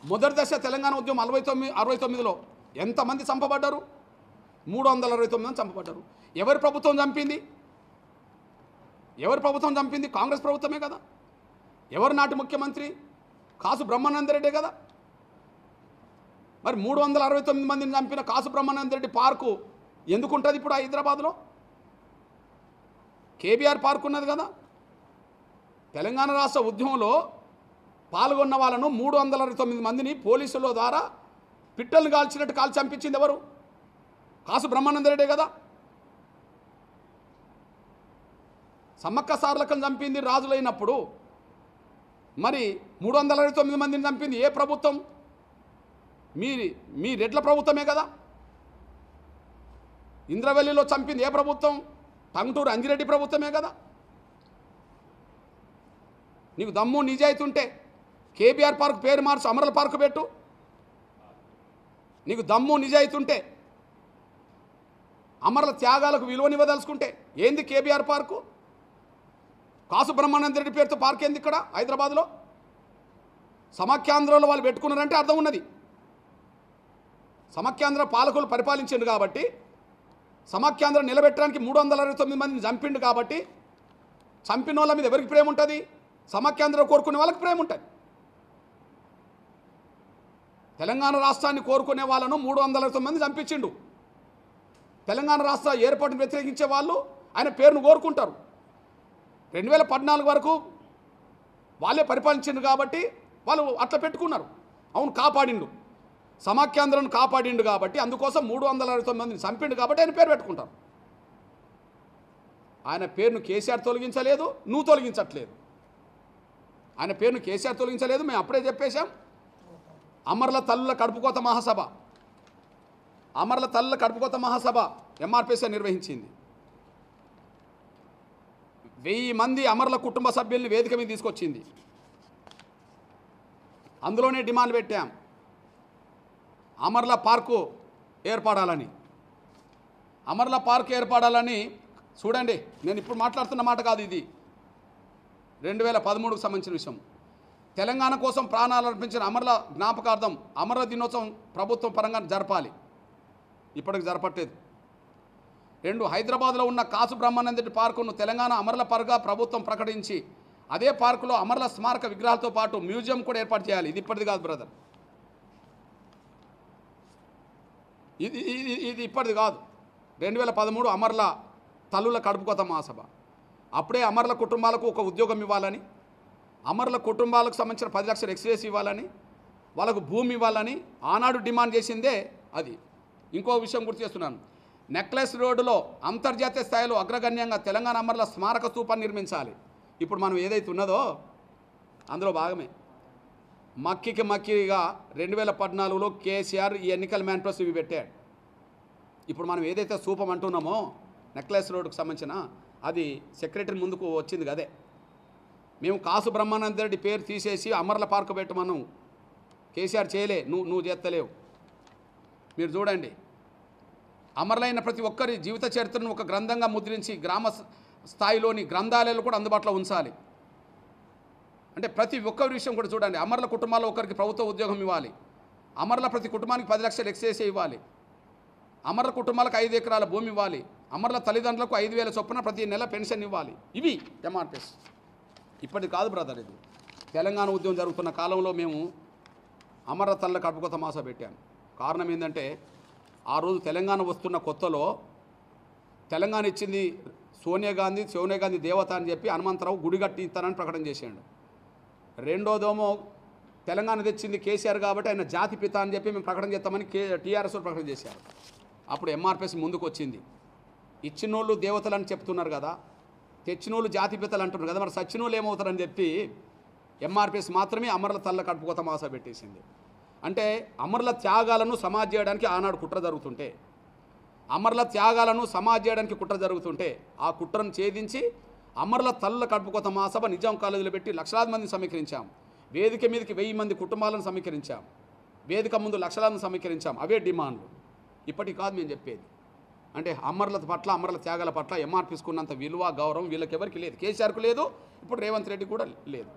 మొదటి దశ తెలంగాణ ఉద్యమం 69లో ఎంతమంది చంపబడ్డారు? 369 మంది చంపబడ్డారు. ఎవరి ప్రభుత్వం చంపింది? ఎవరి ప్రభుత్వం చంపింది? కాంగ్రెస్ ప్రభుత్వమే కదా. ఎవరు నాటి ముఖ్యమంత్రి? కాసు బ్రహ్మానందరెడ్డి కదా. మరి 369 మందిని చంపిన కాసు బ్రహ్మానందరెడ్డి పార్కు ఎందుకు ఉంటుంది ఇప్పుడు హైదరాబాద్లో? కేబీఆర్ పార్క్ ఉన్నది కదా. తెలంగాణ రాష్ట్ర ఉద్యమంలో పాల్గొన్న వాళ్ళను 369 మందిని పోలీసుల ద్వారా పిట్టలు కాల్చినట్టు కాల్చి చంపించింది ఎవరు? కాసు బ్రహ్మానందరెడ్డే కదా. సమ్మక్క సార్లకం చంపింది రాజులైనప్పుడు మరి 369 మందిని చంపింది ఏ ప్రభుత్వం? మీ రెడ్ల ప్రభుత్వమే కదా. ఇంద్రవెల్లిలో చంపింది ఏ ప్రభుత్వం? టంగుటూరు అంజిరెడ్డి ప్రభుత్వమే కదా. నీకు దమ్ము నిజాయితీ ఉంటే కేబీఆర్ పార్క్ పేరు మార్చి అమరల పార్కు పెట్టు. నీకు దమ్ము నిజాయితీ ఉంటే అమరల త్యాగాలకు విలువనివ్వదలుచుకుంటే ఏంది కేబీఆర్ పార్కు? కాసు బ్రహ్మానందరెడ్డి పేరుతో పార్క్ ఏంది ఇక్కడ హైదరాబాద్లో? సమాఖ్యాంధ్రలో వాళ్ళు పెట్టుకున్నారంటే అర్థం ఉన్నది. సమాఖ్యాంధ్ర పాలకులు పరిపాలించిండు కాబట్టి, సమాఖ్యాంధ్ర నిలబెట్టడానికి 369 మందిని చంపిండు కాబట్టి, చంపిన వాళ్ళ మీద ఎవరికి ప్రేమ ఉంటుంది? సమాఖ్యాంధ్ర కోరుకునే వాళ్ళకి ప్రేమ ఉంటుంది. తెలంగాణ రాష్ట్రాన్ని కోరుకునే వాళ్ళను 369 మంది చంపించిండు. తెలంగాణ రాష్ట్ర ఏర్పాటును వ్యతిరేకించే వాళ్ళు ఆయన పేరును కోరుకుంటారు. 2014 వరకు వాళ్ళే పరిపాలించిండు కాబట్టి వాళ్ళు అట్లా పెట్టుకున్నారు. అవును, కాపాడిండు, సమాఖ్యాంధ్రను కాపాడిండు కాబట్టి, అందుకోసం 369 మందిని చంపిండు కాబట్టి ఆయన పేరు పెట్టుకుంటారు. ఆయన పేరును కేసీఆర్ తొలగించలేదు, నువ్వు తొలగించట్లేదు. ఆయన పేరును కేసీఆర్ తొలగించలేదు, మేము అప్పుడే చెప్పేశాం. అమరుల తల్లుల కడుపుకోత మహాసభ, అమరుల తల్లుల కడుపుకోత మహాసభ ఎంఆర్పీసీ నిర్వహించింది. 1000 మంది అమరుల కుటుంబ సభ్యుల్ని వేదిక మీద తీసుకొచ్చింది. అందులోనే డిమాండ్ పెట్టాం, అమరుల పార్కు ఏర్పడాలని. అమరుల పార్కు ఏర్పడాలని చూడండి, నేను ఇప్పుడు మాట్లాడుతున్న మాట కాదు, ఇది 2013కు సంబంధించిన విషయం. తెలంగాణ కోసం ప్రాణాలు అర్పించిన అమరుల జ్ఞాపకార్థం అమరుల దినోత్సవం ప్రభుత్వం పరంగా జరపాలి. ఇప్పటికి జరపట్లేదు. 2, హైదరాబాద్లో ఉన్న కాసు బ్రహ్మానందరెడ్డి పార్కును తెలంగాణ అమరుల పార్కుగా ప్రభుత్వం ప్రకటించి అదే పార్కులో అమరుల స్మారక విగ్రహాలతో పాటు మ్యూజియం కూడా ఏర్పాటు చేయాలి. ఇది ఇప్పటిది కాదు బ్రదర్, ఇది ఇప్పటిది కాదు. 2013 అమరుల తల్లుల కడుపుకోత మహాసభ. అప్పుడే అమరుల కుటుంబాలకు ఒక ఉద్యోగం ఇవ్వాలని, అమరుల కుటుంబాలకు సంబంధించిన 10 లక్షల ఎక్స్గ్రేస్ ఇవ్వాలని, వాళ్ళకు భూమి ఇవ్వాలని ఆనాడు డిమాండ్ చేసిందే అది. ఇంకో విషయం గుర్తు చేస్తున్నాను, నెక్లెస్ రోడ్డులో అంతర్జాతీయ స్థాయిలో అగ్రగణ్యంగా తెలంగాణ అమరుల స్మారక స్తూపాన్ని నిర్మించాలి. ఇప్పుడు మనం ఏదైతే ఉన్నదో అందులో భాగమే. మక్కిగా 2014లో కేసీఆర్ ఈ ఎన్నికల మేనిఫెస్టో ఇవి పెట్టాడు. ఇప్పుడు మనం ఏదైతే స్తూపం అంటున్నామో నెక్లెస్ రోడ్డుకు సంబంధించిన, అది సెక్రటరీ ముందుకు వచ్చింది కదే. మేము కాసు బ్రహ్మానందరెడ్డి పేరు తీసేసి అమరుల పార్కు పెట్టమను. కేసీఆర్ చేయలే, నువ్వు చేస్తలేవు. మీరు చూడండి, అమరులైన ప్రతి ఒక్కరి జీవిత చరిత్రను ఒక గ్రంథంగా ముద్రించి గ్రామ స్థాయిలోని గ్రంథాలయాలు కూడా అందుబాటులో ఉంచాలి. అంటే ప్రతి ఒక్కరి విషయం కూడా చూడండి. అమరుల కుటుంబాల్లో ఒకరికి ప్రభుత్వ ఉద్యోగం ఇవ్వాలి, అమరుల ప్రతి కుటుంబానికి 10 లక్షలు ఎక్స్గ్రేస్ ఇవ్వాలి, అమరుల కుటుంబాలకు 5 ఎకరాల భూమి ఇవ్వాలి, అమరుల తల్లిదండ్రులకు 5,000 చొప్పున ప్రతి నెల పెన్షన్ ఇవ్వాలి. ఇవి ఎంఆర్పీఎస్. ఇప్పటిది కాదు బ్రదర్, ఇది తెలంగాణ ఉద్యమం జరుగుతున్న కాలంలో మేము అమరుల తల్లుల కడుపుకోత మహాసభ పెట్టాను. కారణం ఏంటంటే, ఆ రోజు తెలంగాణ వస్తున్న కొత్తలో తెలంగాణ ఇచ్చింది సోనియా గాంధీ దేవత అని చెప్పి హనుమంతరావు గుడి కట్టిస్తానని ప్రకటన చేశాడు. రెండోదేమో తెలంగాణ తెచ్చింది కేసీఆర్ కాబట్టి ఆయన జాతి పిత అని చెప్పి మేము ప్రకటన చేస్తామని టీఆర్ఎస్ ప్రకటన చేశారు. అప్పుడు ఎంఆర్పీఎస్ ముందుకు వచ్చింది. ఇచ్చినోళ్ళు దేవతలు అని చెప్తున్నారు కదా, తెచ్చినోళ్ళు జాతి పితలు అంటున్నారు కదా, మరి సచ్చినోళ్ళు ఏమవుతారని చెప్పి ఎంఆర్పీఎస్ మాత్రమే అమరుల తల్ల కడుపుకోత మహాసభ పెట్టేసింది. అంటే అమరుల త్యాగాలను సమాజ్ చేయడానికి ఆనాడు కుట్ర జరుగుతుంటే, అమరుల త్యాగాలను సమాజ్ చేయడానికి కుట్ర జరుగుతుంటే ఆ కుట్రను ఛేదించి అమరుల తల్లుల కడుపుకోత మహాసభ నిజాం కాలేజీలో పెట్టి లక్షలాది మందిని సమీకరించాం. వేదిక మీదకి 1000 మంది కుటుంబాలను సమీకరించాం. వేదిక ముందు లక్షలాలను సమీకరించాం. అవే డిమాండ్లు. ఇప్పటికి కాదు మేము చెప్పేది. అంటే అమరుల పట్ల, అమరుల త్యాగాల పట్ల ఎంఆర్పీస్కున్నంత విలువ, గౌరవం వీళ్ళకి ఎవరికి లేదు. కేసీఆర్కు లేదు, ఇప్పుడు రేవంత్ రెడ్డి కూడా లేదు.